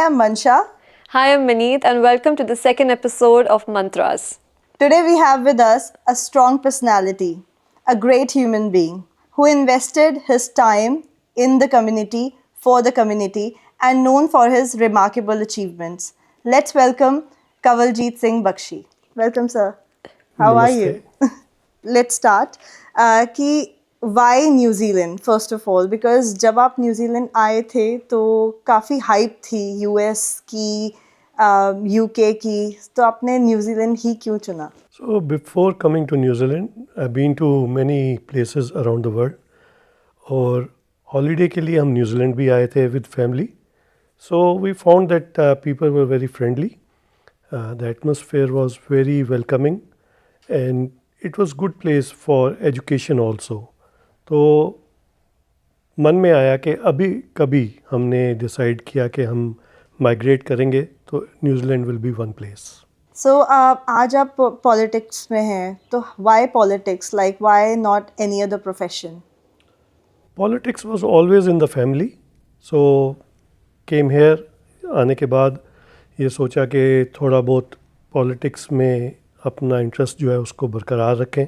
I'm Mansha. Hi, I'm Maneet, and welcome to the second episode of Mantras. Today we have with us a strong personality, a great human being who invested his time in the community, for the community, and known for his remarkable achievements. Let's welcome Kanwaljit Singh Bakshi. Welcome, sir. How are you? Let's start. कि why New Zealand first of all? Because जब आप New Zealand आए थे तो काफ़ी hype थी US की, UK की, तो आपने New Zealand ही क्यों चुना? So before coming to New Zealand, I've been to many places around the world. और holiday के लिए हम New Zealand भी आए थे with family. So we found that people were very friendly. The atmosphere was very welcoming, and it was good place for education also. तो मन में आया कि अभी कभी हमने डिसाइड किया कि हम माइग्रेट करेंगे तो New Zealand will be one place. So आज आप पॉलिटिक्स में हैं तो why politics? Like why not any other profession? Politics was always in the family. So came here. आने के बाद ये सोचा कि थोड़ा बहुत पॉलिटिक्स में अपना इंटरेस्ट जो है उसको बरकरार रखें.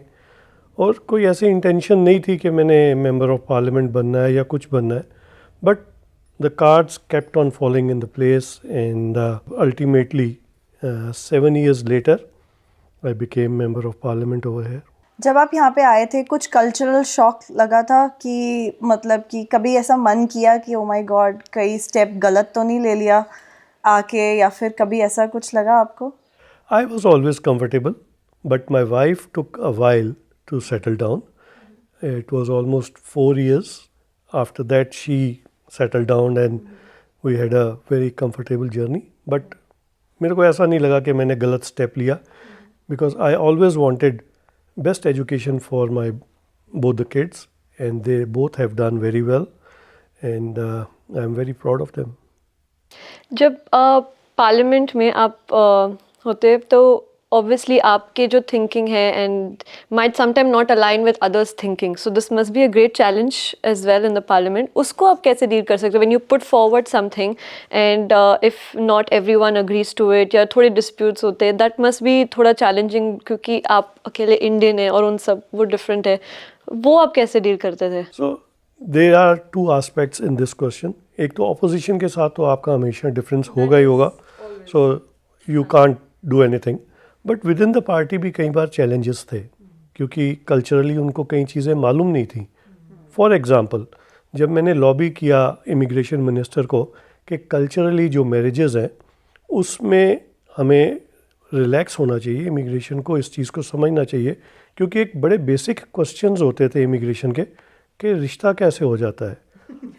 और कोई ऐसी इंटेंशन नहीं थी कि मैंने मेंबर ऑफ पार्लियामेंट बनना है या कुछ बनना है. But the cards kept on following in the place and ultimately 7 years later I became member of parliament over here. जब आप यहाँ पे आए थे कुछ कल्चरल शॉक लगा था कि मतलब कि कभी ऐसा मन किया कि ओ माय गॉड कई स्टेप गलत तो नहीं ले लिया आके, या फिर कभी ऐसा कुछ लगा आपको? I was always comfortable, but my wife took a while to settle down. It was almost 4 years. After that, she settled down and we had a very comfortable journey. But मेरे को ऐसा नहीं लगा कि मैंने गलत स्टेप लिया, because I always wanted best education for my both the kids, and they both have done very well, and I am very proud of them. जब पार्लियामेंट में आप होते तो obviously आपके जो thinking है and might sometime not align with others' thinking. So this must be a great challenge as well in the parliament. उसको आप कैसे deal कर सकते हो when you put forward something and if not everyone agrees to it या थोड़े disputes होते हैं, that must be थोड़ा challenging क्योंकि आप अकेले इंडियन हैं और उन सब वो different है. वो आप कैसे deal करते थे? So there are two aspects in this question. एक तो opposition के साथ तो आपका हमेशा difference होगा ही होगा. So you can't do anything. But with in the party भी कई बार चैलेंजेस थे क्योंकि कल्चरली उनको कई चीज़ें मालूम नहीं थी. फॉर एग्ज़ाम्पल, जब मैंने लॉबी किया इमिग्रेशन मिनिस्टर को कि कल्चरली जो मैरिजेज़ हैं उसमें हमें रिलैक्स होना चाहिए, इमिग्रेशन को इस चीज़ को समझना चाहिए, क्योंकि एक बड़े बेसिक क्वेश्चंस होते थे इमिग्रेशन के कि रिश्ता कैसे हो जाता है.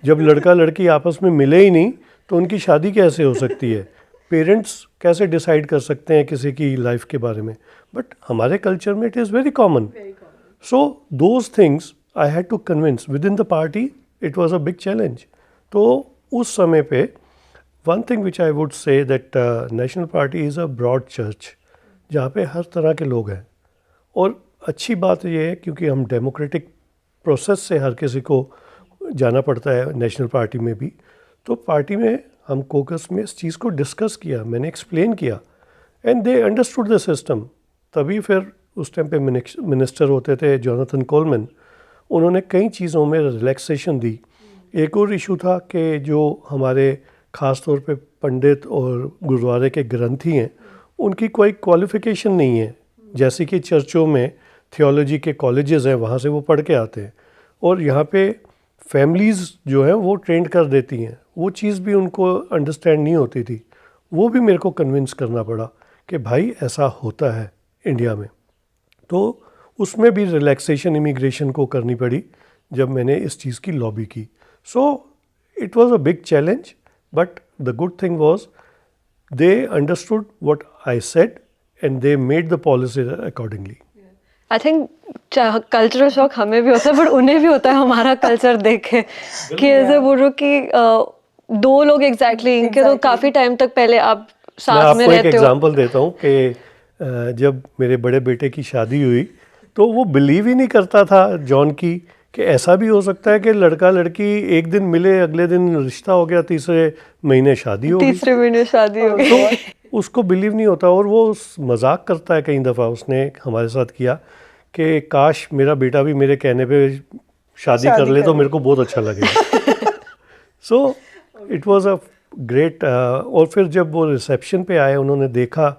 जब लड़का लड़की आपस में मिले ही नहीं तो उनकी शादी कैसे हो सकती है. पेरेंट्स कैसे डिसाइड कर सकते हैं किसी की लाइफ के बारे में. बट हमारे कल्चर में it is very common. So those things I had to convince with in the party. It was a big challenge. तो उस समय पे one thing which I would say that National Party is a broad church जहाँ पे हर तरह के लोग हैं. और अच्छी बात ये है क्योंकि हम डेमोक्रेटिक प्रोसेस से हर किसी को जाना पड़ता है नेशनल पार्टी में भी. तो पार्टी में हम कोकस में इस चीज़ को डिस्कस किया, मैंने एक्सप्लेन किया and they understood the system. तभी फिर उस टाइम पे मिनिस्टर होते थे जोनाथन कोलमैन. उन्होंने कई चीज़ों में रिलैक्सेशन दी. एक और इशू था कि जो हमारे ख़ास तौर पे पंडित और गुरुद्वारे के ग्रंथी हैं उनकी कोई क्वालिफ़िकेशन नहीं है. जैसे कि चर्चों में थियोलॉजी के कॉलेजेस हैं, वहाँ से वो पढ़ के आते हैं और यहाँ पे फैमिलीज़ जो हैं वो ट्रेंड कर देती हैं. वो चीज़ भी उनको अंडरस्टैंड नहीं होती थी. वो भी मेरे को कन्विंस करना पड़ा कि भाई ऐसा होता है इंडिया में. तो उसमें भी रिलैक्सेशन इमिग्रेशन को करनी पड़ी जब मैंने इस चीज़ की लॉबी की. So it was a big challenge, but the good thing was they understood what I said and they made the policy accordingly. I think cultural shock हमें भी होता है बट उन्हें भी होता है हमारा कल्चर देखे कि ऐसे बोलो कि दो लोग एग्जैक्टली इनके तो काफ़ी टाइम तक पहले आप साथ में रहते हो. मैं आपको एक एग्जांपल देता हूँ कि जब मेरे बड़े बेटे की शादी हुई तो वो बिलीव ही नहीं करता था जॉन की कि ऐसा भी हो सकता है कि लड़का लड़की एक दिन मिले, अगले दिन रिश्ता हो गया, तीसरे महीने शादी हो गई। तीसरे महीने शादी हो गई। उसको बिलीव नहीं होता और वो मजाक करता है। कई दफ़ा उसने हमारे साथ किया कि काश मेरा बेटा भी मेरे कहने पे शादी कर ले तो मेरे को बहुत अच्छा लगेगा। So it was a great. और फिर जब वो रिसेप्शन पे आए, उन्होंने देखा,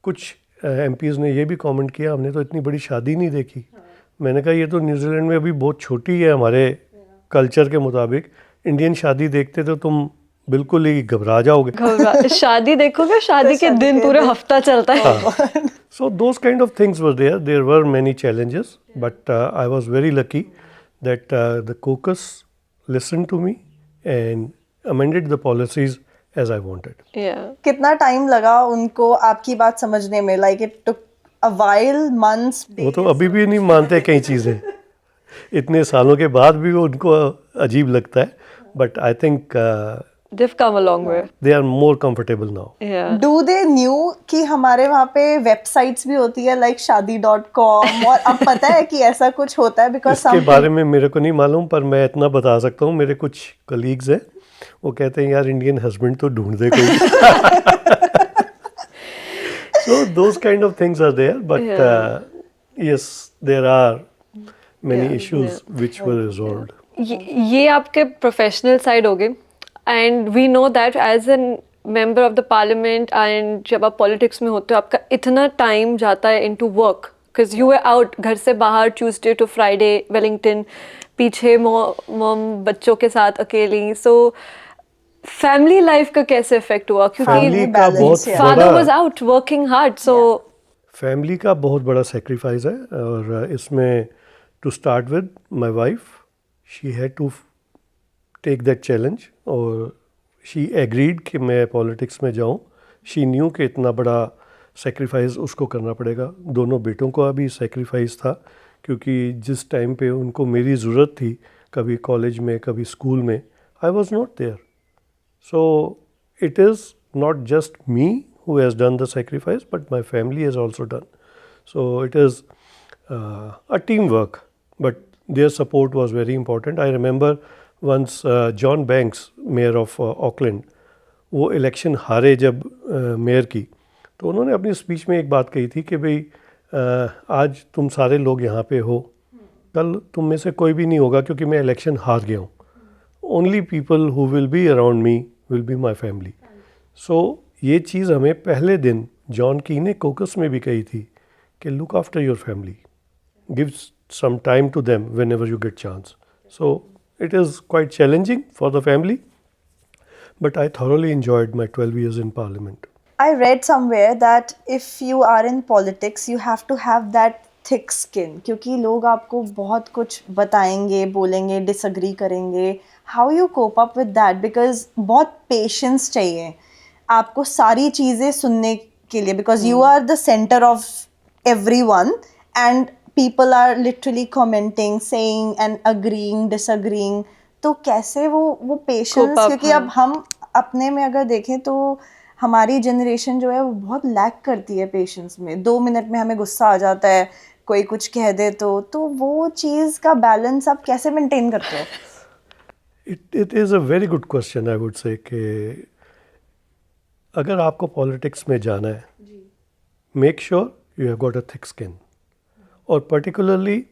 कुछ एमपीज़ ने ये भी कमेंट किया, हमने तो इतनी बड़ी शादी नहीं देखी। मैंने कहा ये तो न्यूजीलैंड में अभी बहुत छोटी है हमारे कल्चर के मुताबिक, इंडियन शादी देखते तो तुम बिल्कुल ही घबरा जाओगे। शादी देखोगे, शादी के दिन पूरे हफ्ता चलता है। So those kind of things were there. There were many challenges, but I was very lucky that the caucus listened to me and amended the policies as I wanted. Yeah. कितना टाइम लगा उनको आपकी बात समझने में? Like it took a while, months, वो तो अभी भी नहीं मानते कई चीज़ें, इतने सालों के बाद भी वो उनको अजीब लगता है, but I think They've come a long way. they are more comfortable now. Yeah. Do they knew कि हमारे वहाँ पे वेबसाइट्स भी होती है like shaadi.com और अब पता है कि ऐसा कुछ होता है? Because इसके बारे में मेरे को नहीं मालूम, पर मैं इतना बता सकता हूँ, मेरे कुछ कलीग्स हैं, वो कहते हैं यार इंडियन हस्बैंड तो ढूंढ दे कोई। So those kind of things are there, but yes, there are many issues which were resolved. ये आपके प्रोफेशनल साइड हो गए, and we know that as an member of the parliament, and जब आप politics में होते हो आपका इतना टाइम जाता है into work, because you are out, घर से बाहर ट्यूसडे टू फ्राइडे वेलिंगटन, पीछे मॉम बच्चों के साथ अकेली। सो फैमिली लाइफ का कैसे इफेक्ट हुआ? क्योंकि फैमिली का बहुत फादर वाज बड़ा, out working hard, so family का बहुत बड़ा सेक्रीफाइस है। और इसमें to start with my wife, she had to take that challenge और शी एग्रीड कि मैं पॉलिटिक्स में जाऊं। शी न्यू कि इतना बड़ा सेक्रीफाइस उसको करना पड़ेगा। दोनों बेटों का भी सेक्रीफाइस था, क्योंकि जिस टाइम पे उनको मेरी ज़रूरत थी, कभी कॉलेज में कभी स्कूल में, I was not there. So it is not just me who has done the sacrifice, but my family has also done. So it is a teamwork, but their support was very important. I remember once John Banks, mayor of Auckland, वो election हारे जब mayor की, तो उन्होंने अपनी speech में एक बात कही थी कि भाई आज तुम सारे लोग यहाँ पे हो, कल तुम में से कोई भी नहीं होगा क्योंकि मैं इलेक्शन हार गया हूँ। Only people who will be around me will be my family. सो ये चीज़ हमें पहले दिन जॉन की ने कोकस में भी कही थी कि look after your family, give some time to them whenever you get chance. So it is quite challenging for the family, but I thoroughly enjoyed my 12 years in parliament. I read somewhere that if you are in politics, you have to have that thick skin, क्योंकि लोग आपको बहुत कुछ बताएंगे, बोलेंगे, disagree करेंगे. How you cope up with that? Because बहुत patience चाहिए आपको सारी चीज़ें सुनने के लिए, because you are the center of everyone and people are literally commenting, saying and agreeing, disagreeing. तो कैसे वो patience, क्योंकि अब हम अपने में अगर देखें तो हमारी जनरेशन जो है वो बहुत लैक करती है पेशेंस में। 2 मिनट में हमें गुस्सा आ जाता है, कोई कुछ कह दे तो वो चीज़ का बैलेंस आप कैसे मेंटेन करते हो? It is a very good question, I would say, कि अगर आपको पॉलिटिक्स में जाना है, make sure you have got a thick skin. और पर्टिकुलरली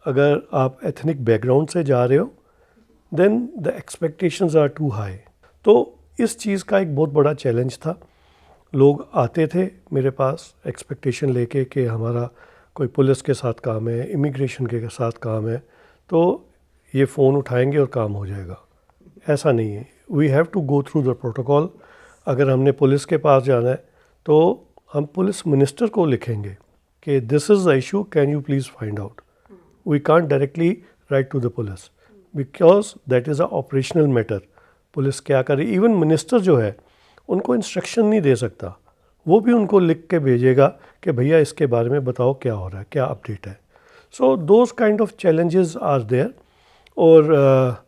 अगर आप एथनिक बैकग्राउंड से जा रहे हो, then the expectations are too high. तो इस चीज़ का एक बहुत बड़ा चैलेंज था। लोग आते थे मेरे पास एक्सपेक्टेशन लेके कि हमारा कोई पुलिस के साथ काम है, इमिग्रेशन के साथ काम है, तो ये फ़ोन उठाएंगे और काम हो जाएगा। ऐसा नहीं है, we have to go through the protocol. अगर हमने पुलिस के पास जाना है तो हम पुलिस मिनिस्टर को लिखेंगे कि this is the issue, can you please find out. We can't directly write to the police because that is a operational matter. Police क्या करे, इवन मिनिस्टर जो है उनको इंस्ट्रक्शन नहीं दे सकता, वो भी उनको लिख के भेजेगा कि भैया इसके बारे में बताओ क्या हो रहा है, क्या अपडेट है। So those kind of challenges are there. और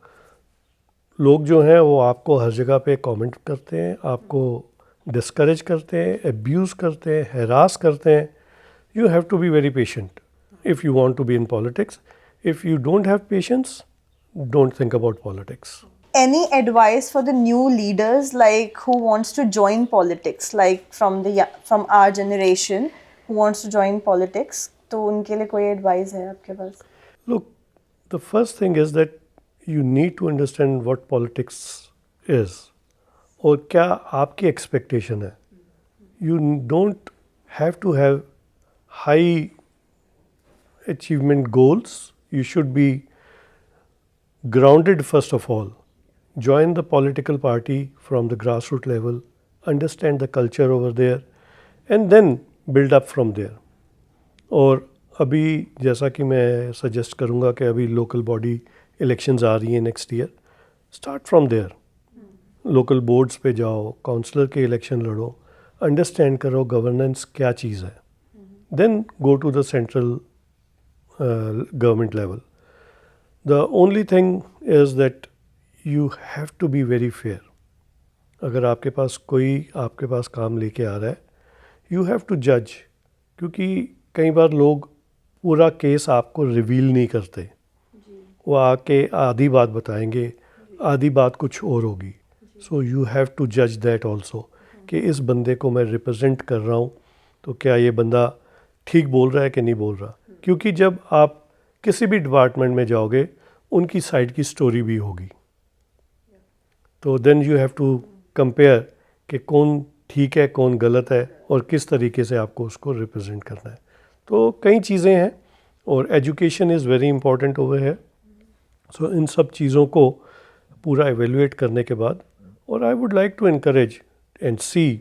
लोग जो हैं वो आपको हर जगह पे कमेंट करते हैं, आपको डिस्करेज करते हैं, एब्यूज़ करते हैं, हैरास करते हैं। You have to be very patient if you want to be in politics. If you don't have patience, don't think about politics. Any advice for the new leaders, like who wants to join politics, like from our generation who wants to join politics? तो उनके लिए कोई advice है आपके पास? Look, the first thing is that you need to understand what politics is और क्या आपकी expectation है. You don't have to have high achievement goals. You should be grounded first of all. Join the political party from the grassroots level, understand the culture over there, and then build up from there. और अभी जैसा कि मैं suggest करूँगा कि अभी local body elections आ रही हैं next year, start from there. Local boards पे जाओ, काउंसलर के इलेक्शन लड़ो, अंडरस्टैंड करो गवर्नेंस क्या चीज़ है, then go to the central government level. The only thing is that you have to be very fair. अगर आपके पास कोई आपके पास काम लेके आ रहा है, you have to judge, क्योंकि कई बार लोग पूरा केस आपको रिवील नहीं करते. वो आके आधी बात बताएंगे, आधी बात कुछ और होगी. सो यू हैव टू जज दैट ऑल्सो कि इस बंदे को मैं रिप्रेजेंट कर रहा हूँ तो क्या ये बंदा ठीक बोल रहा है कि नहीं बोल रहा. क्योंकि जब आप किसी भी डिपार्टमेंट में जाओगे, उनकी साइड की स्टोरी भी होगी. तो then you have to compare कि कौन ठीक है कौन गलत है और किस तरीके से आपको उसको रिप्रेजेंट करना है. तो कई चीज़ें हैं और education is very important over है. सो इन सब चीज़ों को पूरा एवेल्युएट करने के बाद, और I would like to encourage and see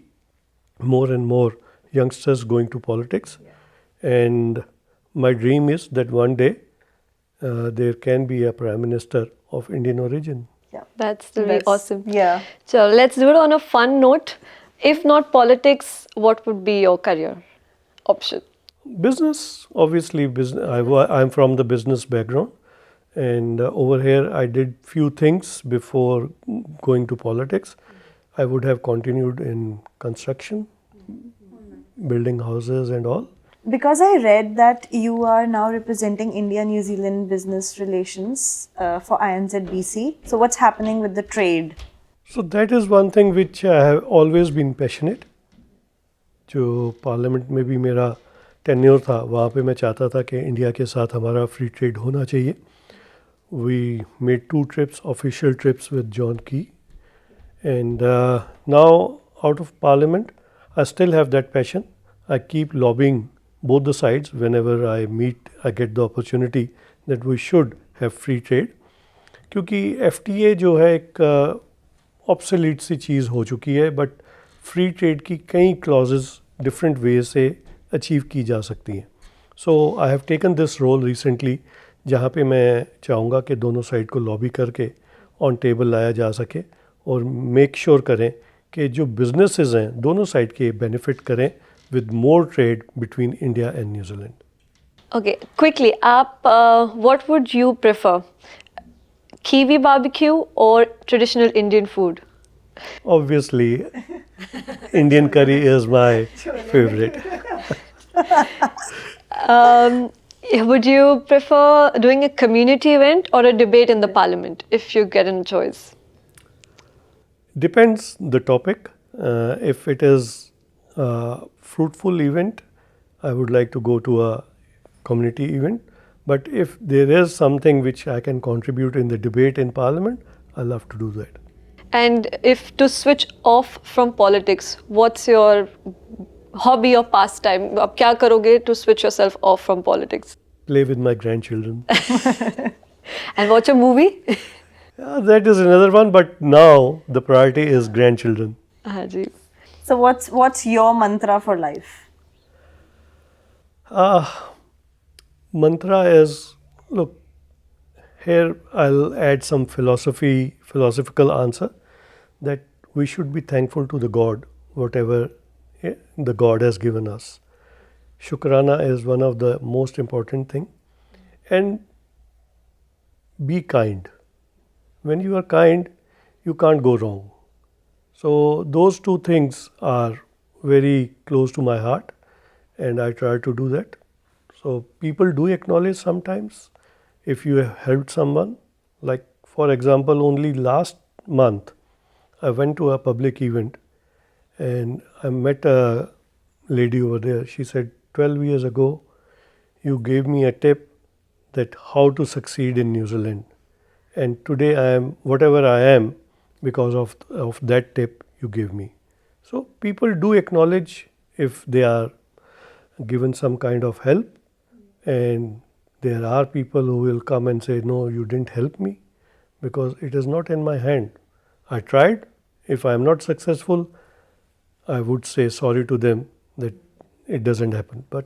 more and more youngsters going to politics. And my dream is that one day there can be a Prime Minister of Indian origin. Yeah. That's really awesome. Yeah. So let's do it on a fun note. If not politics, what would be your career option? Business, obviously. I'm from the business background, and over here I did few things before going to politics. I would have continued in construction, building houses and all. Because I read that you are now representing India-New Zealand business relations for INZBC. So what's happening with the trade? So that is one thing which I have always been passionate. जो parliament में भी मेरा tenure था, वहाँ पे मैं चाहता था कि इंडिया के साथ हमारा फ्री ट्रेड होना चाहिए. We made 2 trips, official trips with John Key. And now out of parliament, I still have that passion. I keep lobbying both the sides whenever I get the opportunity that we should have free trade. क्योंकि FTA जो है एक obsolete सी चीज़ हो चुकी है, but free trade की कई clauses different way से अचीव की जा सकती हैं. So I have taken this role recently, जहाँ पे मैं चाहूँगा कि दोनों साइड को लॉबी करके ऑन टेबल लाया जा सके और मेक श्योर करें कि जो बिजनेसेस हैं दोनों साइड के बेनिफिट करें with more trade between India and New Zealand. Okay, quickly, what would you prefer? Kiwi barbecue or traditional Indian food? Obviously, Indian curry is my favorite. Would you prefer doing a community event or a debate in the parliament if you get a choice? Depends the topic. If it is a fruitful event, I would like to go to a community event. But if there is something which I can contribute in the debate in parliament, I love to do that. And if to switch off from politics, what's your hobby or pastime? आप क्या करोगे to switch yourself off from politics? Play with my grandchildren. And watch a movie? That is another one, but now the priority is grandchildren. हाँ जी. So what's your mantra for life? Mantra is, look, here I'll add some philosophical answer, that we should be thankful to the God, whatever the God has given us. Shukrana is one of the most important thing. And be kind. When you are kind, you can't go wrong. So those 2 things are very close to my heart, and I try to do that. So people do acknowledge sometimes if you have helped someone, like for example, only last month I went to a public event and I met a lady over there. She said, 12 years ago, you gave me a tip that how to succeed in New Zealand. And today I am whatever I am because of that tip you gave me. So people do acknowledge if they are given some kind of help, and there are people who will come and say, no, you didn't help me because it is not in my hand. I tried. If I am not successful, I would say sorry to them that it doesn't happen. But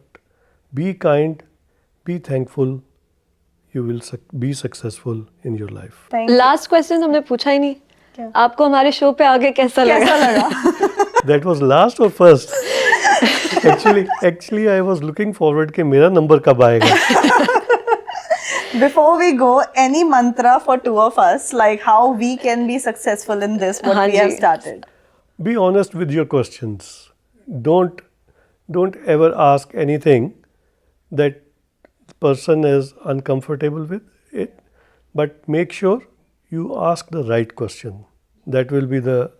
be kind, be thankful, you will be successful in your life. Thank you. Last question हमने पूछा ही नहीं. क्या? आपको हमारे show पे आगे कैसा कैसा लगा? लगा? That was last or first? Actually, I was looking forward कि मेरा नंबर कब आएगा. Before we go, any mantra for two of us, like how we can be successful in this, what we have Hanji. started? Be honest with your questions. Don't ever ask anything that the person is uncomfortable with it, but make sure you ask the right question. That will be the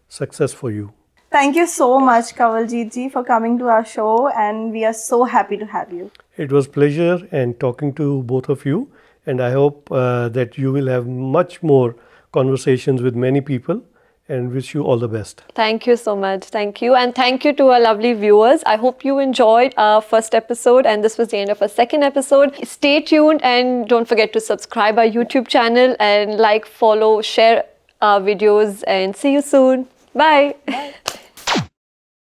success for you. Thank you so much, Kawaljeet ji, for coming to our show, and we are so happy to have you. It was pleasure and talking to both of you, and I hope that you will have much more conversations with many people, and wish you all the best. Thank you so much. Thank you. And thank you to our lovely viewers. I hope you enjoyed our first episode, and this was the end of our second episode. Stay tuned and don't forget to subscribe our YouTube channel and like, follow, share our videos, and see you soon. Bye. Bye.